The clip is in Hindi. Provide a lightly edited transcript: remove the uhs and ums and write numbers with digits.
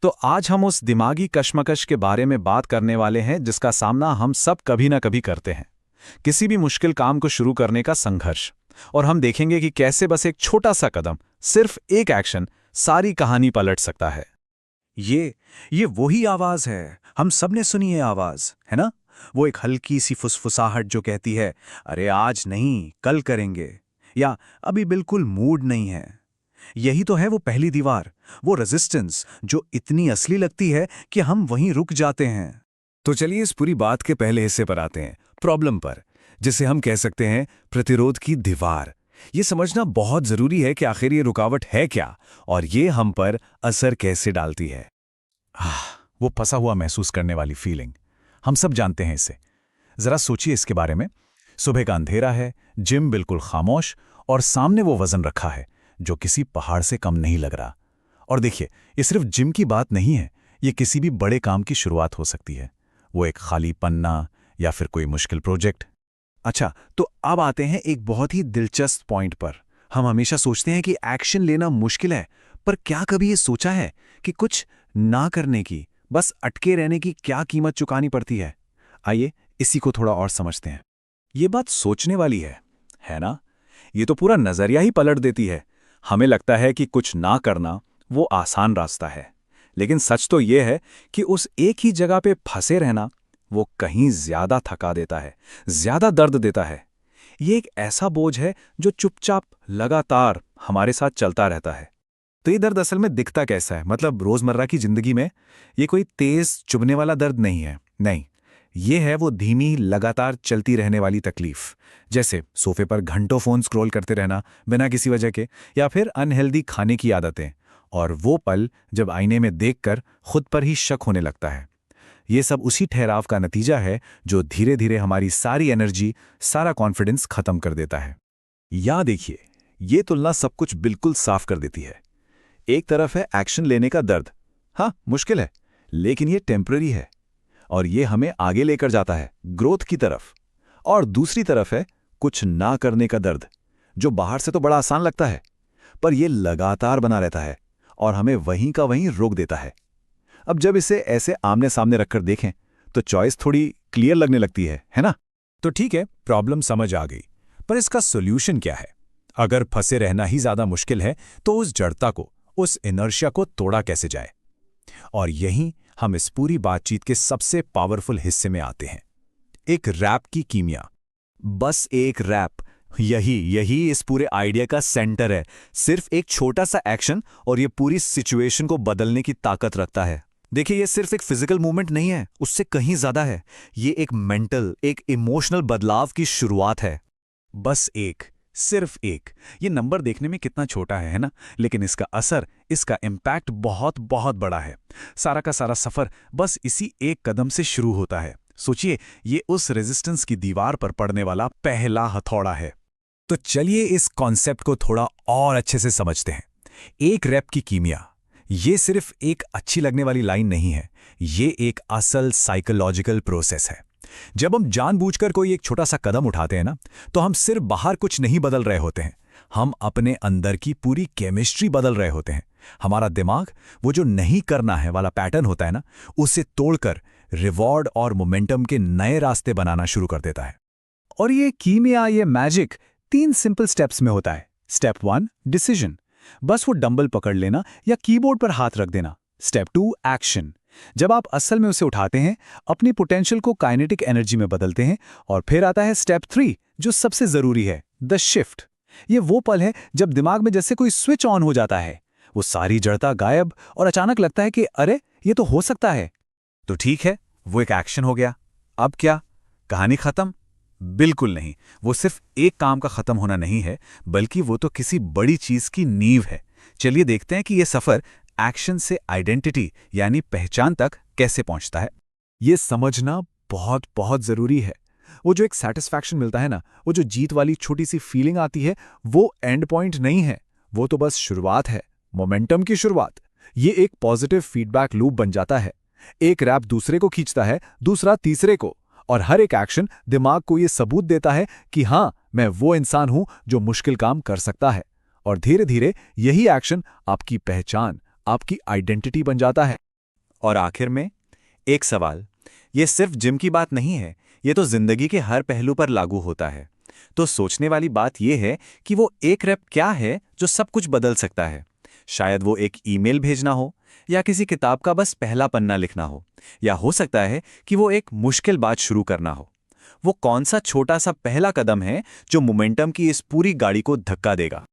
तो आज हम उस दिमागी कश्मकश के बारे में बात करने वाले हैं जिसका सामना हम सब कभी ना कभी करते हैं। किसी भी मुश्किल काम को शुरू करने का संघर्ष। और हम देखेंगे कि कैसे बस एक छोटा सा कदम, सिर्फ एक एक्शन, सारी कहानी पलट सकता है। ये वही आवाज है, हम सबने सुनी है आवाज, है ना? वो एक हल्की सी फुसफुसाहट जो कहती है, अरे आज नहीं, कल करेंगे, या अभी बिल्कुल मूड नहीं है। यही तो है वो पहली दीवार, वो रेजिस्टेंस जो इतनी असली लगती है कि हम वहीं रुक जाते हैं। तो चलिए इस पूरी बात के पहले हिस्से पर आते हैं, प्रॉब्लम पर, जिसे हम कह सकते हैं प्रतिरोध की दीवार। ये समझना बहुत जरूरी है कि आखिर ये रुकावट है क्या और ये हम पर असर कैसे डालती है। वो फंसा हुआ महसूस करने वाली फीलिंग, हम सब जानते हैं इसे। जरा सोचिए इसके बारे में। सुबह का अंधेरा है, जिम बिल्कुल खामोश, और सामने वो वजन रखा है जो किसी पहाड़ से कम नहीं लग रहा। और देखिए, ये सिर्फ जिम की बात नहीं है, ये किसी भी बड़े काम की शुरुआत हो सकती है। वो एक खाली पन्ना या फिर कोई मुश्किल प्रोजेक्ट। अच्छा, तो अब आते हैं एक बहुत ही दिलचस्प पॉइंट पर। हम हमेशा सोचते हैं कि एक्शन लेना मुश्किल है, पर क्या कभी ये सोचा है कि कुछ ना करने की, बस अटके रहने की क्या कीमत चुकानी पड़ती है? आइए इसी को थोड़ा और समझते हैं। ये बात सोचने वाली है ना? ये तो पूरा नजरिया ही पलट देती है। हमें लगता है कि कुछ ना करना वो आसान रास्ता है, लेकिन सच तो ये है कि उस एक ही जगह पे फंसे रहना वो कहीं ज्यादा थका देता है, ज्यादा दर्द देता है। ये एक ऐसा बोझ है जो चुपचाप लगातार हमारे साथ चलता रहता है। तो ये दर्द असल में दिखता कैसा है? मतलब रोजमर्रा की जिंदगी में ये कोई तेज चुभने वाला दर्द नहीं है, नहीं। ये है वो धीमी, लगातार चलती रहने वाली तकलीफ, जैसे सोफे पर घंटों फोन स्क्रॉल करते रहना बिना किसी वजह के, या फिर अनहेल्दी खाने की आदतें, और वो पल जब आईने में देखकर खुद पर ही शक होने लगता है। ये सब उसी ठहराव का नतीजा है जो धीरे धीरे हमारी सारी एनर्जी, सारा कॉन्फिडेंस खत्म कर देता है। या देखिए, ये तुलना सब कुछ बिल्कुल साफ कर देती है। एक तरफ है एक्शन लेने का दर्द, हाँ मुश्किल है, लेकिन ये टेम्पररी है और ये हमें आगे लेकर जाता है, ग्रोथ की तरफ। और दूसरी तरफ है कुछ ना करने का दर्द, जो बाहर से तो बड़ा आसान लगता है, पर ये लगातार बना रहता है और हमें वहीं का वहीं रोक देता है। अब जब इसे ऐसे आमने सामने रखकर देखें तो चॉइस थोड़ी क्लियर लगने लगती है ना? तो ठीक है, प्रॉब्लम समझ आ गई, पर इसका सॉल्यूशन क्या है? अगर फंसे रहना ही ज्यादा मुश्किल है तो उस जड़ता को, उस इनर्शिया को तोड़ा कैसे जाए? और यहीं हम इस पूरी बातचीत के सबसे पावरफुल हिस्से में आते हैं, एक रैप की कीमिया। बस एक रैप, यही इस पूरे आइडिया का सेंटर है। सिर्फ एक छोटा सा एक्शन और ये पूरी सिचुएशन को बदलने की ताकत रखता है। देखिए, ये सिर्फ एक फिजिकल मूवमेंट नहीं है, उससे कहीं ज्यादा है। ये एक मेंटल, एक इमोशनल बदलाव की शुरुआत है। बस एक, सिर्फ एक। ये नंबर देखने में कितना छोटा है ना? लेकिन इसका असर, इसका इम्पैक्ट बहुत बहुत बड़ा है। सारा का सारा सफर बस इसी एक कदम से शुरू होता है। सोचिए, ये उस रेजिस्टेंस की दीवार पर पड़ने वाला पहला हथौड़ा है। तो चलिए इस कॉन्सेप्ट को थोड़ा और अच्छे से समझते हैं। एक रैप की कीमिया, ये सिर्फ एक अच्छी लगने वाली लाइन नहीं है, ये एक असल साइकोलॉजिकल प्रोसेस है। जब हम जानबूझकर कोई एक छोटा सा कदम उठाते हैं ना, तो हम सिर्फ बाहर कुछ नहीं बदल रहे होते हैं, हम अपने अंदर की पूरी केमिस्ट्री बदल रहे होते हैं। हमारा दिमाग वो जो नहीं करना है वाला पैटर्न होता है ना, उसे तोड़कर रिवॉर्ड और मोमेंटम के नए रास्ते बनाना शुरू कर देता है। और ये कीमिया, ये मैजिक 3 सिंपल स्टेप्स में होता है। स्टेप 1, डिसीजन, बस वो डंबल पकड़ लेना या कीबोर्ड पर हाथ रख देना। स्टेप 2, एक्शन, जब आप असल में उसे उठाते हैं, अपनी पोटेंशियल को काइनेटिक एनर्जी में बदलते हैं। और फिर आता है स्टेप 3, जो सबसे जरूरी है, द शिफ्ट। ये वो पल है जब दिमाग में जैसे कोई स्विच ऑन हो जाता है, वो सारी जड़ता गायब और अचानक लगता है कि अरे ये तो हो सकता है। तो ठीक है, वो एक एक्शन हो गया। अब क्या, कहानी खत्म? बिल्कुल नहीं। वो सिर्फ एक काम का खत्म होना नहीं है, बल्कि वो तो किसी बड़ी चीज की नींव है। चलिए देखते हैं कि ये सफर एक्शन से आइडेंटिटी यानी पहचान तक कैसे पहुंचता है। ये समझना बहुत बहुत जरूरी है। वो जो एक सेटिस्फैक्शन मिलता है ना, वो जो जीत वाली छोटी सी फीलिंग आती है, वो एंड पॉइंट नहीं है, वो तो बस शुरुआत है, मोमेंटम की शुरुआत। ये एक पॉजिटिव फीडबैक लूप बन जाता है। एक रैप दूसरे को खींचता है, दूसरा तीसरे को, और हर एक एक्शन दिमाग को ये सबूत देता है कि हाँ, मैं वो इंसान हूं जो मुश्किल काम कर सकता है। और धीरे धीरे यही एक्शन आपकी पहचान, आपकी आइडेंटिटी बन जाता है। और आखिर में एक सवाल, ये सिर्फ जिम की बात नहीं है, ये तो जिंदगी के हर पहलू पर लागू होता है। तो सोचने वाली बात यह है कि वो एक रैप क्या है जो सब कुछ बदल सकता है। शायद वो एक ईमेल भेजना हो, या किसी किताब का बस पहला पन्ना लिखना हो, या हो सकता है कि वो एक मुश्किल बात शुरू करना हो। वो कौन सा छोटा सा पहला कदम है जो मोमेंटम की इस पूरी गाड़ी को धक्का देगा।